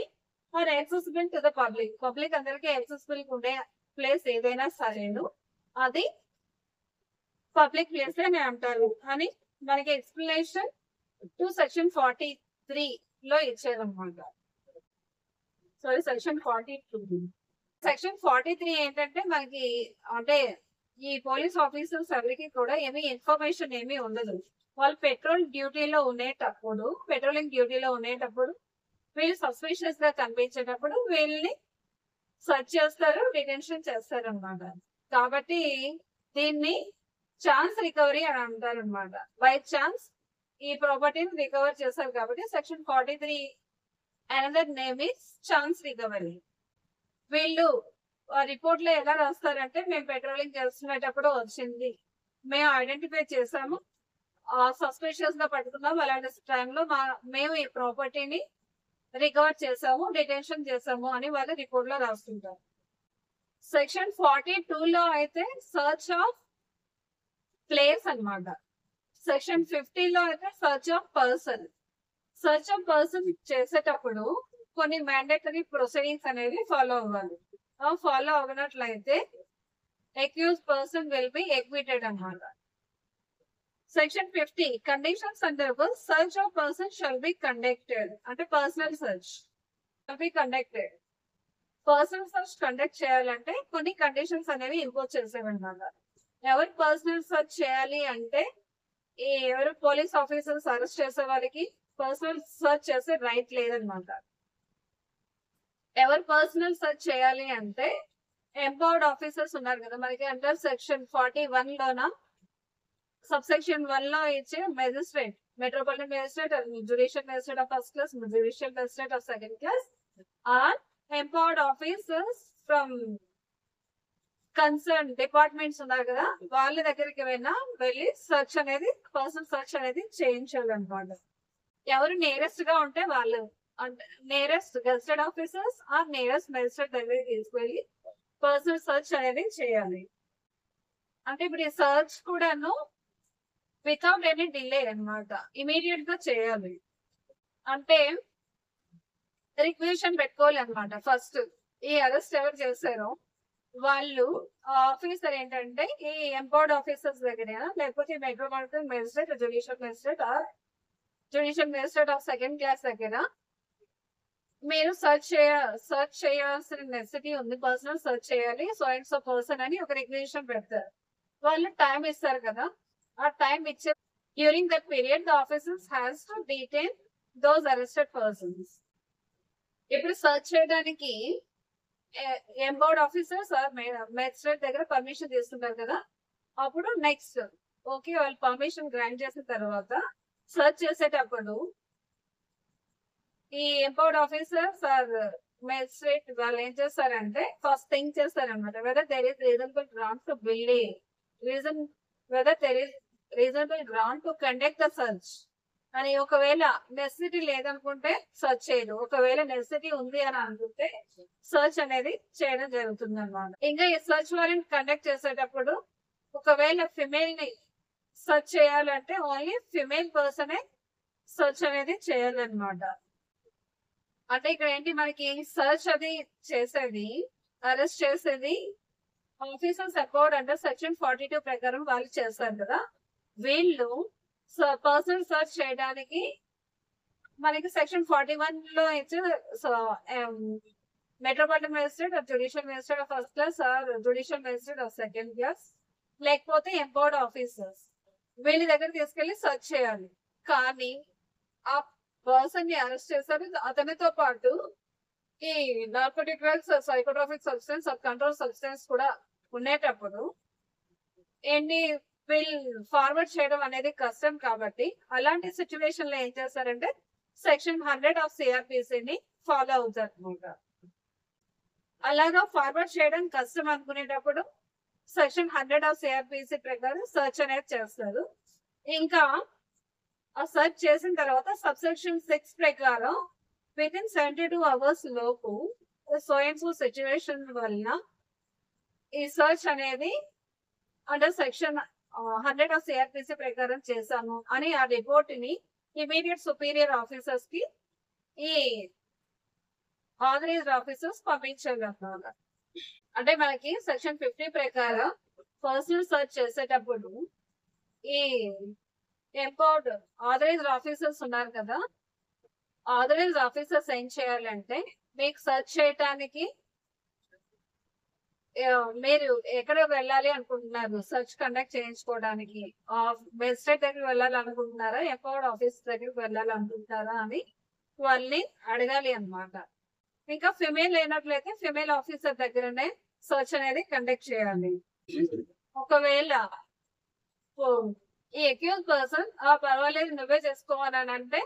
or accessible to the public. Public అందరికీ యాక్సెసిబుల్ ఉండే ప్లేస్ ఏదైనా సరేను అది పబ్లిక్ ప్లేస్ అని అంటారు అని మనకి ఎక్స్ప్లెనేషన్ టు సెక్షన్ 43 లో ఇచ్చారనమాట. Sorry, section 42. సెక్షన్ 43 ఏంటంటే మనకి అంటే ఈ పోలీస్ ఆఫీసర్స్ ఎవరికి కూడా ఏమి ఇన్ఫర్మేషన్ ఏమీ ఉండదు. వాళ్ళు పెట్రోలింగ్ డ్యూటీలో ఉండేటప్పుడు వీళ్ళు సస్పిషియస్ గా కనిపించేటప్పుడు వీళ్ళని సర్చ్ చేస్తారు, డిటెన్షన్ చేస్తారు అనమాట. కాబట్టి దీన్ని ఛాన్స్ రికవరీ అని అంటారు అనమాట. బై ఛాన్స్ ఈ ప్రాపర్టీని రికవర్ చేస్తారు కాబట్టి section 43 another name is chance recovery. వీళ్ళు రిపోర్ట్ లో ఎలా రాస్తారంటే, మేము పెట్రోలింగ్ చేస్తున్నప్పుడు వచ్చింది, మేము ఐడెంటిఫై చేసాము, సస్పిషియస్ గా పట్టుకున్నాం, అలాంటి టైంలో మేము ఈ ప్రాపర్టీని రికవర్ చేసాము, డిటెన్షన్ చేసాము అని వాళ్ళు రిపోర్ట్ లో రాస్తుంటారు. సెక్షన్ 42 లో అయితే సర్చ్ ఆఫ్ ప్లేస్ అన్నమాట. సెక్షన్ 50 లో అయితే search of person. Search of person చేసేటప్పుడు కొన్ని మ్యాండేటరీ ప్రొసీడింగ్స్ అనేవి ఫాలో అవ్వాలి. ఫాలో అవ్వనట్లయితే accuse person will be acquitted అన్నమాట. Section 50 conditions under search of person shall be conducted. అంటే personal search shall be conducted. Personal search conduct చేయాలంటే కొన్ని కండిషన్స్ అనేవి ఇంపోజ్ చేసేవన్నమాట. ఎవరు పర్సనల్ సర్చ్ చేయాలి అంటే, ఎవరు పోలీస్ ఆఫీసర్స్ అరెస్ట్ చేసే వాళ్ళకి పర్సనల్ సర్చ్ చేసే రైట్ లేదనమాట. ఎవరు పర్సనల్ సర్చ్ చేయాలి అంటే ఎంపవర్డ్ ఆఫీసర్స్ ఉన్నారు కదా మనకి అండర్ సెక్షన్ 41 లోన సబ్ సెక్షన్ 1 లో ఇచ్చే magistrate, metropolitan magistrate, judicial magistrate of first class, judicial magistrate of second class or empowered officers from concern departments ఉన్నారు కదా, వాళ్ళ దగ్గరికి వెళ్ళి సర్చ్ అనేది, పర్సనల్ సర్చ్ అనేది చేయించాలన్నమాట. ఎవరు నేరెస్ట్ గా ఉంటే వాళ్ళు, అంటే నేరెస్ట్ గెస్టెడ్ ఆఫీసర్స్ ఆర్ నేరెస్ట్ మెజిస్ట్రేట్ దగ్గరికి తీసుకెళ్ళి పర్సనల్ సర్చ్ అనేది చేయాలి. అంటే ఇప్పుడు ఈ సర్చ్ కూడాను వితౌట్ ఎనీ డిలే అన్నమాట, ఇమీడియట్ గా చేయాలి. అంటే రిక్వెషన్ పెట్టుకోవాలి అనమాట. ఫస్ట్ ఈ అరెస్ట్ ఎవరు చేశారో వాళ్ళు ఆఫీసర్ ఏంటంటే ఈ ఎంపవర్డ్ ఆఫీసర్స్ దగ్గర, లేకపోతే metropolitan magistrate, judicial magistrate or judicial magistrate of second class దగ్గర మీరు సర్చ్ చేయాల్సిన నెసెసిటీ ఉంది, పర్సనల్ సర్చ్ చేయాలి, సో అండ్ సో పర్సన్ అని ఒక రిక్వెషన్ పెడతారు. వాళ్ళు టైం ఇస్తారు కదా, ఆ టైం ఇచ్చే during that period the officers has to detain those arrested persons. ఇప్పుడు సర్చ్ చేయడానికి ఎంపవర్డ్ ఆఫీసర్స్ మెజిస్ట్రేట్ దగ్గర పర్మిషన్ తీసుకుంటారు కదా, అప్పుడు నెక్స్ట్ ఓకే వాళ్ళు పర్మిషన్ గ్రాంట్ చేసిన తర్వాత సర్చ్ చేసేటప్పుడు ఈ ఎంపవర్డ్ ఆఫీసర్స్ ఆర్ మెజిస్ట్రేట్ వాళ్ళు ఏం చేస్తారంటే ఫస్ట్ థింక్ చేస్తారనమాట, whether there is reasonable ground to believe, whether there is reasonable ground to conduct the search అని. ఒకవేళ నెసెసిటీ లేదనుకుంటే సర్చ్ చేయదు, ఒకవేళ నెసెసిటీ ఉంది అని అనుకుంటే సర్చ్ అనేది చేయడం జరుగుతుంది అనమాట. ఇంకా ఈ సర్చ్ వారెంట్ కండక్ట్ చేసేటప్పుడు ఒకవేళ ఫిమేల్ ని సర్చ్ చేయాలంటే ఓన్లీ ఫిమేల్ పర్సనే సర్చ్ అనేది చేయాలన్నమాట. అంటే ఇక్కడ ఏంటి మనకి సర్చ్ అది చేసేది, అరెస్ట్ చేసేది ఆఫీసర్స్ అకౌంట్ అండర్ సెక్షన్ 42 ప్రకారం వాళ్ళు చేస్తారు కదా. వీళ్ళు పర్సనల్ సర్చ్ చేయడానికి మనకి సెక్షన్ 41 లో ఇచ్చే metropolitan magistrate or judicial magistrate of first class or judicial magistrate of second class, లేకపోతే ఎంపవర్డ్ ఆఫీసర్స్ వీళ్ళ దగ్గర తీసుకెళ్లి సర్చ్ చేయాలి. కానీ ఆ పర్సన్ ని అరెస్ట్ చేశారు, అతనితో పాటు ఈ narcotic drugs, psychotropic substance, sub control substance కూడా ఉండేటప్పుడు ఏంటి వీళ్ళు ఫార్వర్డ్ చేయడం అనేది కష్టం. కాబట్టి అలాంటి సిచ్యువేషన్ లో ఏం చేస్తారంటే సెక్షన్ 100 ఆఫ్ సిఆర్పిసిని ఫాలో అవుతారు అనమాట. అలాగా ఫార్వర్డ్ చేయడం కష్టం అనుకునేటప్పుడు సెక్షన్ 100 ఆఫ్ సిఆర్పిసి ప్రకారం సర్చ్ అనేది చేస్తారు. ఇంకా ఆ సర్చ్ చేసిన తర్వాత సబ్సెక్షన్ 6 ప్రకారం విత్ ఇన్ 72 అవర్స్ లోపు సో అండ్ సో సిచ్యువేషన్ వల్ల ఈ సర్చ్ అనేది అండర్ సెక్షన్ 100 ఆఫ్ సిఆర్పిసి ప్రకారం చేశాము అని ఆ రిపోర్ట్ ని ఇమీడియట్ సుపీరియర్ ఆఫీసర్స్ కి ఈ ఆథరైజ్డ్ ఆఫీసర్స్ పంపించాలన్నమాట. అంటే మనకి సెక్షన్ 50 ప్రకారం పర్సనల్ సర్చ్ చేసేటప్పుడు ఈ ఎంపవర్డ్ ఆథరైజ్డ్ ఆఫీసర్స్ ఉన్నారు కదా, ఆథరైజ్డ్ ఆఫీసర్స్ ఏం చేయాలంటే మీకు సర్చ్ చేయటానికి మీరు ఎక్కడ వెళ్ళాలి అనుకుంటున్నారు, సర్చ్ కండక్ట్ చేయించుకోవడానికి మెజిస్ట్రేట్ దగ్గరికి వెళ్ళాలి అనుకుంటున్నారా, ఎంపవర్డ్ ఆఫీస్ దగ్గరికి వెళ్ళాలి అనుకుంటున్నారా అని వాళ్ళని అడగాలి అన్నమాట. ఇంకా ఫిమేల్ అయినట్లయితే ఫిమేల్ ఆఫీసర్ దగ్గరనే సర్చ్ అనేది కండక్ట్ చేయాలి. ఒకవేళ ఈ అక్యూజ్ పర్సన్ పర్వాలేదు నువ్వే చేసుకోవాలని అంటే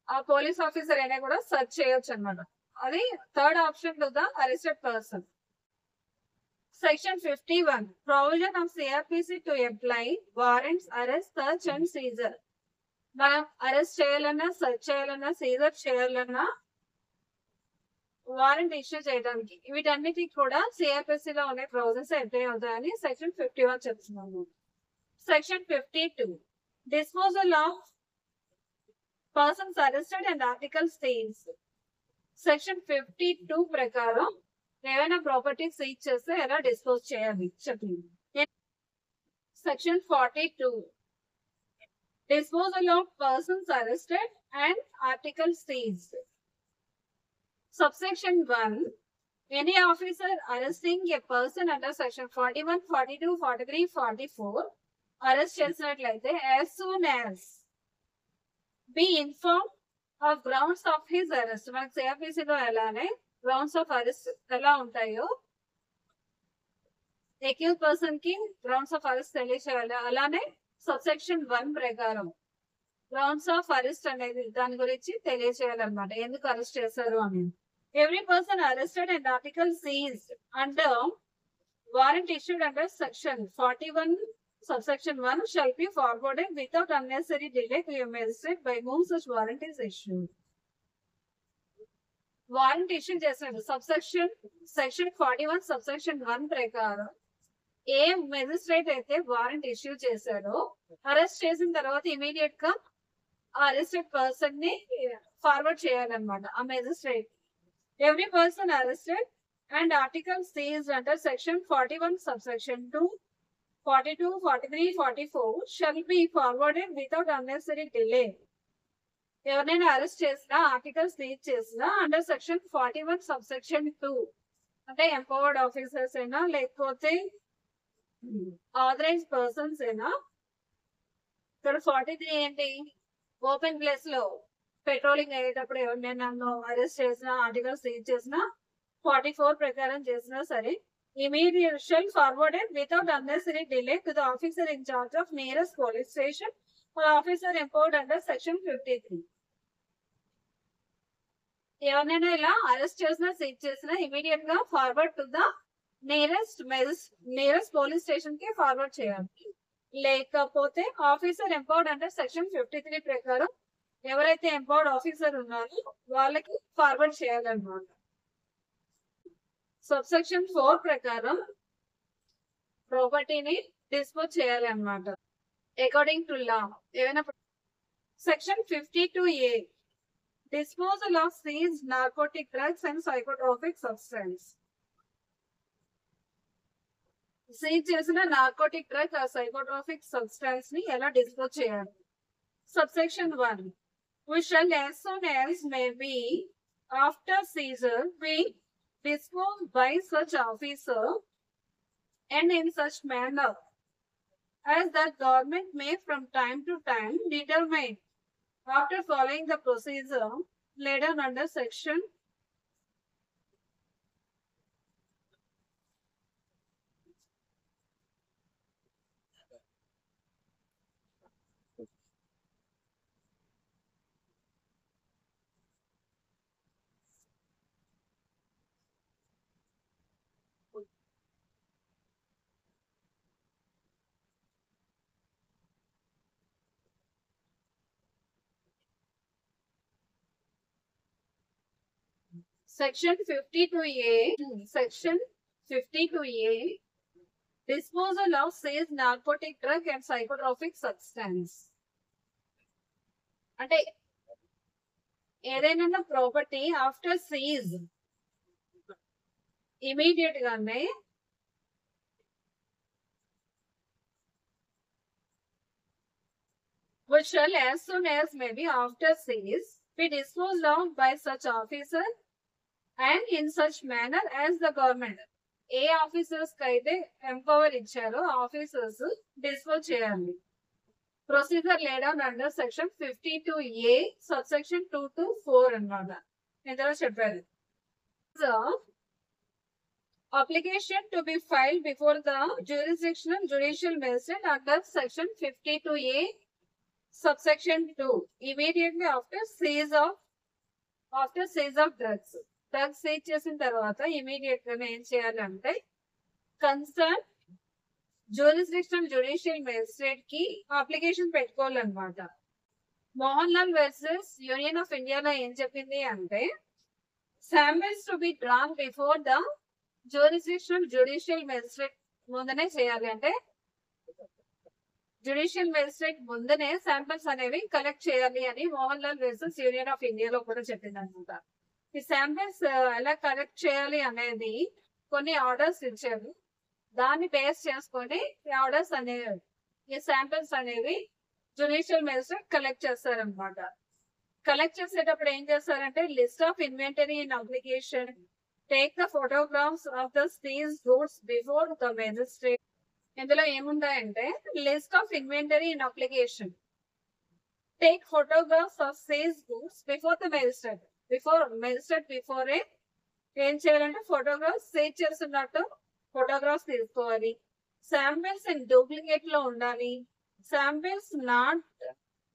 ఆ పోలీస్ ఆఫీసర్ అయినా కూడా సర్చ్ చేయొచ్చు అనమాట. అది third option to the arrested person. Section 51 provision of CrPC to apply warrants arrest search and seizure. మనం అరెస్ట్ చేయాలన్నా, సర్చ్ చేయాలన్నా, సీజర్ చేయాలన్నా, వారెంట్ ఇష్యూ చేయడానికి వీటన్నిటికి కూడా సిఆర్పిసి లో ఉండే ప్రాసెస్ అప్లై అవుతాయని సెక్షన్ 51 చెప్తున్నాము. Section 52 disposal of persons arrested and article Staines. Section 52 ప్రకారం ఏమైనా ప్రాపర్టీ సీజ్ చేస్తే ఎలా డిస్పోజ్ చేయాలి చెప్పింది. Section 42 disposal of persons arrested and article seized. Subsection 1 any officer arresting a person under section 41, 42, 43, 44 arrest చేసినట్లయితే as soon as be informed of grounds of his arrest. మనకు CRPC లో ఎలానే గ్రౌండ్స్ ఆఫ్ అరెస్ట్ ఎలా ఉంటాయో అక్యూజ్ పర్సన్ కి గ్రౌండ్స్ ఆఫ్ అరెస్ట్ తెలియచేయాలి. అలానే సబ్సెక్షన్ 1 ప్రకారం గ్రౌండ్స్ ఆఫ్ అరెస్ట్ అనేది దాని గురించి తెలియచేయాలన్నమాట, ఎందుకు అరెస్ట్ చేశారు అని. Every person arrested and article seized under warrant issued under section 41 subsection 1 shall be forwarded without unnecessary delay to a magistrate by whom such warrant is issued. Warrant issue చేశాడు సబ్సెక్షన్ సెక్షన్ 41 సబ్సెక్షన్ 1 ప్రకారం ఏ మెజిస్ట్రేట్ అయితే వారెంట్ ఇష్యూ చేశాడో అరెస్ట్ చేసిన తర్వాత ఇమీడియట్ గా ఆ అరెస్టెడ్ పర్సన్ ని ఫార్వర్డ్ చేయాలన్నమాట ఆ magistrate. Every person arrested and article seized under section 41 subsection 2, 42, 43, 44 shall be forwarded without unnecessary delay. ఎవరైనా అరెస్ట్ చేసినా, ఆర్టికల్ సీజ్ చేసినా అండర్ సెక్షన్ 41 subsection 2 అంటే ఎంపవర్డ్ ఆఫీసర్స్ అయినా లేకపోతే ఆథరైజ్ పర్సన్స్ అయినా. ఇక్కడ 43 ఏంటి, ఓపెన్ ప్లేస్ లో పెట్రోలింగ్ అయ్యేటప్పుడు ఎవరినైనా అరెస్ట్ చేసినా, ఆర్టికల్ సీజ్ చేసినా, 44 ప్రకారం చేసినా సరే immediate shall forwarded without unnecessary delay to the officer in charge of nearest police station or officer empowered under section 53. ఎవరినైనా ఇలా అరెస్ట్ చేసినా, సీజ్ చేసినా ఇమీడియట్ గా forward to the nearest police station కి ఫార్వర్డ్ చేయాలి. లేకపోతే ఆఫీసర్ ఎంపవర్డ్ అండర్ సెక్షన్ 53 ప్రకారం ఎవరైతే ఎంపవర్డ్ ఆఫీసర్ ఉన్నారో వాళ్ళకి ఫార్వర్డ్ చేయాలన్నమాట. సబ్సెక్షన్ 4 ప్రకారం ప్రాపర్టీని డిస్పోజ్ చేయాలి అన్నమాట అకార్డింగ్ టు లా. ఏమైనా section 52A disposal of seized narcotic drugs and psychotropic substance. Seize చేసిన నార్కోటిక్ డ్రగ్ ఆ సైకోట్రోపిక్ సబ్స్టెన్స్ ని ఎలా డిస్పోజ్ చేయాలి. Subsection 1 we shall as soon as may be after seizure be disposed by such officer and in such manner as the government may from time to time determine after following the procedure laid down under section Section 52A, Section 52A, disposal of seized narcotic drug and psychotropic substance. అంటే ఏదైనా ప్రాపర్టీ ఆఫ్టర్ సీజ్ ఇమీడియట్ గానే which shall as soon as may be after seize be disposed of by such officer and in such manner as the government A officers కి అయితే ఎంపవర్ ఇచ్చారో ఆఫీసర్స్ డిస్పోజ్ చేయాలి. Procedure laid out under section 52A subsection 2 to 4 అన్నమాట. ఇందులో చెప్పారు application to be filed before the jurisdictional judicial magistrate under section 52A subsection 2 immediately after seize of drugs seize చేసిన తర్వాత ఇమీడియట్ గా ఏం చేయాలంటే కన్సర్న్ జ్యూరిస్డిక్షనల్ జ్యుడిషియల్ మేజిస్ట్రేట్ కి అప్లికేషన్ పెట్టుకోవాలన్నమాట. Mohan Lal versus Union of ఇండియాలో ఏం చెప్పింది అంటే samples to be drawn before the jurisdictional judicial magistrate ముందనే చేయాలి. అంటే జ్యుడిషియల్ మేజిస్ట్రేట్ ముందనే శాంపిల్స్ అనేవి కలెక్ట్ చేయాలి అని Mohan Lal versus Union of ఇండియాలో కూడా చెప్పింది అనమాట. ఈ శాంపిల్స్ ఎలా కలెక్ట్ చేయాలి అనేది కొన్ని ఆర్డర్స్ ఇచ్చారు. దాన్ని బేస్ చేసుకొని ఈ ఆర్డర్స్ అనేవి ఈ శాంపిల్స్ అనేవి జ్యుడిషియల్ మేజిస్ట్రేట్ కలెక్ట్ చేస్తారనమాట. కలెక్ట్ చేసేటప్పుడు ఏం చేస్తారంటే list of inventory in application, take the photographs of the seize goods before the magistrate. ఇందులో ఏముంటాయంటే list of inventory in application, take photographs of seize goods before the magistrate. Before ఏం చేయాలంటే ఫోటోగ్రాఫ్స్ సేవ్ చేస్తున్నట్టు ఫోటోగ్రాఫ్స్ తీసుకోవాలి. శాంపిల్స్ ఇన్ డూప్లికేట్ లో ఉండాలి. Samples not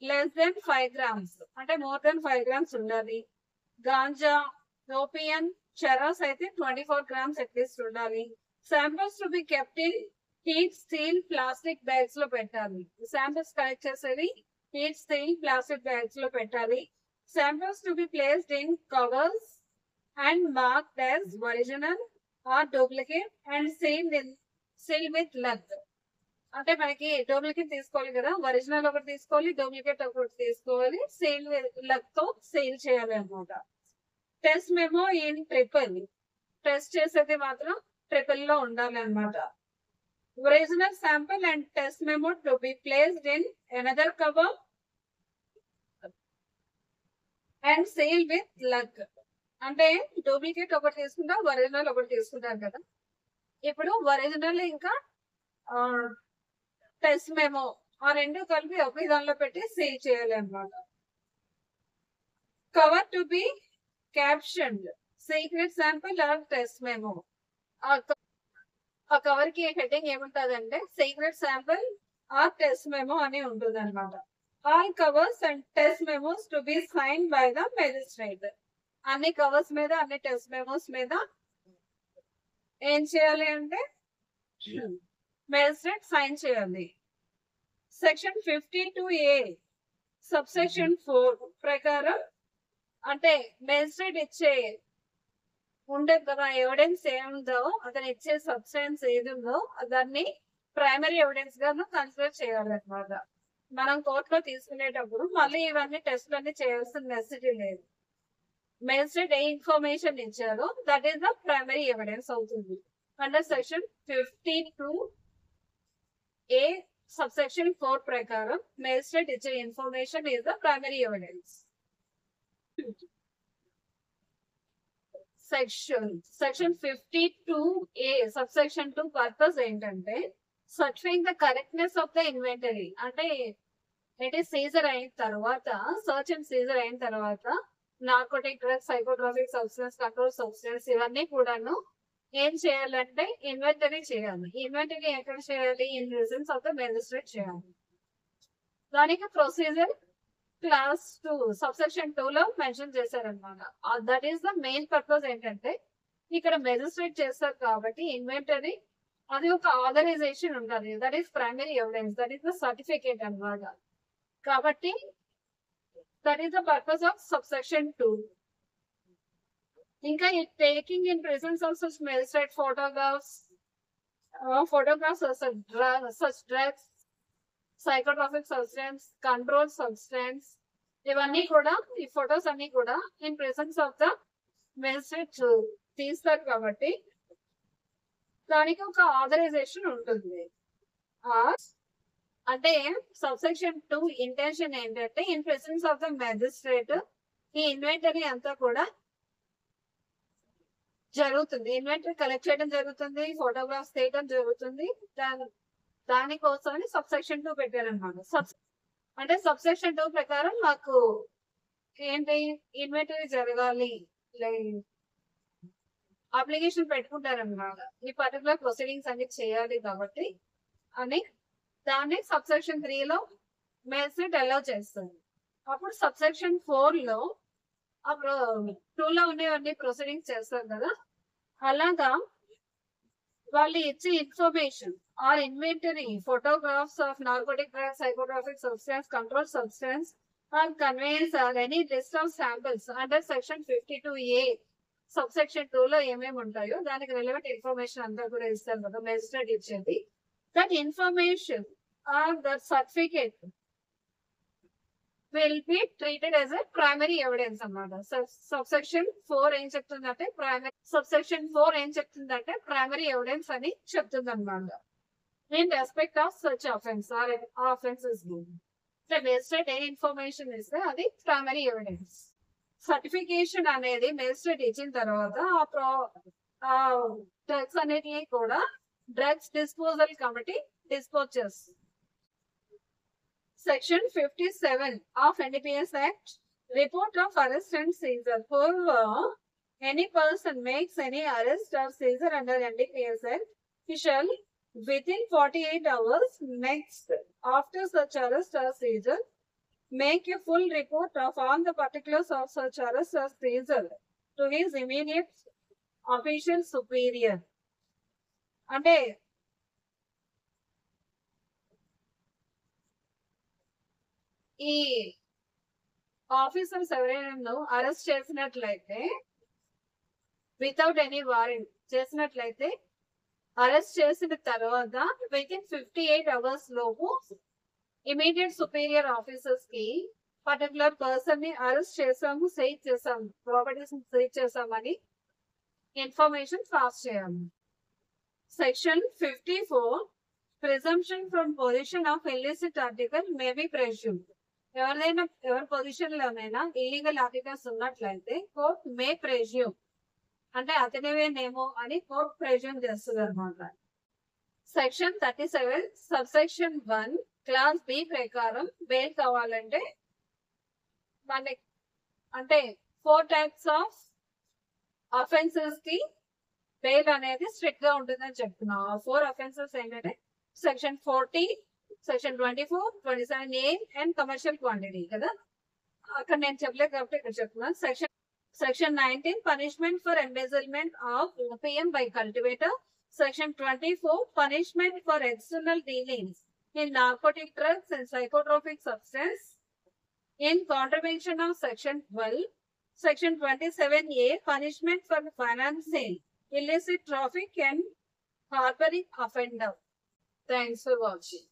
less than 5 grams అంటే మోర్ దెన్ 5 grams ఉండాలి. గాంజా, ఓపియం, చెరాస్ అయితే 24 grams అట్లీస్ట్ ఉండాలి. Samples to be kept in heat steel plastic bags లో పెట్టాలి. శాంపిల్స్ కలెక్ట్ చేసేది హీట్ స్టీల్ ప్లాస్టిక్ బ్యాగ్స్ లో పెట్టాలి. Samples to be placed in covers and marked as original or duplicate and sealed with lug. అంటే మనకి డూప్లికేట్ తీసుకోవాలి కదా, ఒరిజినల్ ఒకటి తీసుకోవాలి, డూప్లికేట్ ఒకటి తీసుకోవాలి, సీల్ లగ్ తో సీల్ చేయాలి అనమాట. Test memo in triple, test చేసేది మాత్రం ట్రిపుల్ లో ఉండాలి అనమాట. Original sample and test memo to be placed in another cover and seal with lac. అంటే డూప్లికేట్ ఒకటి తీసుకుంటాం, ఒరిజినల్ ఒకటి తీసుకుంటాం కదా. ఇప్పుడు ఒరిజినల్ ఇంకా టెస్ట్ మెమో ఆ రెండు కలిపి ఒకే దానిలో పెట్టి సేల్ చేయాలి అన్నమాట. Cover to be caption secret sample or test memo. ఆ కవర్ కి హెడ్డింగ్ ఏముంటది అంటే secret sample or test memo అని ఉంటుంది అనమాట. All covers and test memos to be signed by the magistrate. అన్ని కవర్స్ మీద అన్ని టెస్ట్ మెమోస్ మీద ఏం చేయాలి అంటే మేజిస్ట్రేట్ సైన్ చేయాలి. సెక్షన్ 52A సబ్సెక్షన్ 4 ప్రకారం అంటే మేజిస్ట్రేట్ ఇచ్చే ఉండే కదా ఎవిడెన్స్ ఏముందో అతను ఇచ్చే సబ్స్టెన్స్ ఏది ఉందో దాన్ని ప్రైమరీ ఎవిడెన్స్ గా కన్సిడర్ చేయాలన్నమాట. మనం కోర్టులో తీసుకునేటప్పుడు మళ్ళీ ఇవన్నీ టెస్ట్లు అన్ని చేయాల్సిన నెసెసిటీ లేదు. మేజిస్ట్రేట్ ఏ ఇన్ఫర్మేషన్ ఇచ్చారో that is the primary evidence అవుతుంది. అండర్ సెక్షన్ 52A సబ్సెక్షన్ 4 ప్రకారం మేజిస్ట్రేట్ ఇచ్చే information is the primary evidence. Section 52A subsection 2 purpose ఏంటంటే certifying the correctness of the inventory. అంటే ఏంటి సీజర్ అయిన తర్వాత సర్చ్ అండ్ సీజర్ అయిన తర్వాత narcotic drugs, psychotropic substance, control substance ఇవన్నీ కూడాను ఏం చేయాలంటే ఇన్వెంటరీ చేయాలి. ఇన్వెంటరీ ఎక్కడ చేయాలి? In presence of the magistrate చేయాలి. దానికి ప్రొసీజర్ క్లాస్ 2 సబ్సెక్షన్ 2 లో మెన్షన్ చేశారనమాట. That is the main purpose ఏంటంటే ఇక్కడ మేజిస్ట్రేట్ చేస్తారు కాబట్టి ఇన్వెంటరీ అది ఒక ఆథరైజేషన్ ఉంటుంది. That is primary evidence, that is the certificate అన్నమాట. కాబట్టి that is the purpose of subsection 2. ఇంకా taking in presence of such magistrate photographs such drugs, psychotropic substance, controlled substance, ఇవన్నీ కూడా ఈ ఫొటోస్ అన్ని కూడా in presence of the magistrate తీస్తారు కాబట్టి దానికి ఒక ఆథరైజేషన్ ఉంటుంది. అంటే సబ్సెక్షన్ 2 ఇంటెన్షన్ ఏంటంటే in presence of the magistrate ఈ ఇన్వెంటరీ అంతా కూడా జరుగుతుంది. ఇన్వెంటరీ కలెక్ట్ చేయడం జరుగుతుంది, ఫోటోగ్రాఫ్స్ తీయడం జరుగుతుంది. దానికోసమని సబ్సెక్షన్ 2 పెట్టారనమాట. అంటే సబ్సెక్షన్ 2 ప్రకారం మాకు ఏంటి ఇన్వెంటరీ జరగాలి, అప్లికేషన్ పెట్టుకుంటారనమాట. ఈ పర్టికులర్ ప్రొసీడింగ్స్ అన్ని చేయాలి కాబట్టి అని దాన్ని సబ్సెక్షన్ 3 లో మెజిస్ట్రేట్ అలౌ చేస్తుంది. అప్పుడు సబ్సెక్షన్ 4 లో 2 లో ఉండేవన్నీ ప్రొసీడింగ్స్ చేస్తారు కదా. అలాగా వాళ్ళు ఇచ్చే information or inventory photographs of narcotic drugs, psychotropic substance, controlled substance or conveyance or any list of samples under section 52A subsection 2 లో ఏమేమి ఉంటాయో దానికి రిలవెంట్ ఇన్ఫర్మేషన్ అంతా కూడా ఇస్తారు కదా మెజిస్ట్రేట్ ఇచ్చేది. That information are that certificate will be treated as a primary evidence అన్నమాట. సబ్సెక్షన్ 4 ఏం చెప్తుందంటే ప్రైమరీ ఎవిడెన్స్ అని చెప్తుంది అనమాట. In respect of such offence are offences magistrate A information ఇస్తే అది ప్రైమరీ ఎవిడెన్స్. సర్టిఫికేషన్ అనేది మెజిస్ట్రేట్ ఇచ్చిన తర్వాత ఆ డ్రగ్స్ అనేటివి కూడా డ్రగ్స్ డిస్పోజల్ కమిటీ డిస్పోజ్ చేస్తుంది. Section 57 of NDPS Act, report of arrest and seizure. Whoever any person makes any arrest or seizure under NDPS Act, he shall within 48 hours next after such arrest or seizure make a full report of all the particulars of such arrest or seizure to his immediate official superior. అంటే ఈ ఆఫీసర్స్ ఎవరైనా అరెస్ట్ చేసినట్లయితే వితౌట్ ఎనీ వారెంట్ చేసినట్లయితే అరెస్ట్ చేసిన తర్వాత వితిన్ 58 hours లోపు ఇమీడియట్ సుపీరియర్ ఆఫీసర్స్ కి పర్టికులర్ పర్సన్ ని అరెస్ట్ చేసాము, సీజ్ చేసాము, ప్రాపర్టీస్ సీజ్ చేసామని ఇన్ఫర్మేషన్ పాస్ చేయాలి. Section 54 presumption from position of illicit article may be presumed. ఎవరి పొజిషన్ లోనైనా ఇల్లీగల్ ఆర్టికల్స్ ఉన్నట్లయితే కోర్ట్ మే ప్రెస్యూమ్ అంటే అతనివేనేమో అని కోర్ట్ ప్రెస్యూమ్ చేస్తుంది అనమాట. సెక్షన్ 37 సబ్సెక్షన్ 1 క్లాస్ బి ప్రకారం బెయిల్ కావాలంటే మనకి అంటే 4 types ఆఫ్ అఫెన్సెస్ కి బెయిల్ అనేది స్ట్రిక్ట్ గా ఉంటుందని చెప్తున్నాం. 4 అఫెన్సెస్ ఏంటంటే section 40, section 24, 27A and commercial quantity కదా. అక్కడ నేను చెప్పలేదు కాబట్టి ఇక్కడ చెప్తున్నాను. Section 19 punishment for embezzlement of opium by cultivator. Section 24 punishment for external dealings in narcotic drugs and psychotropic substance in contribution of section 12. Section 27A punishment for financing illicit traffic and harboring offender. Thanks for watching.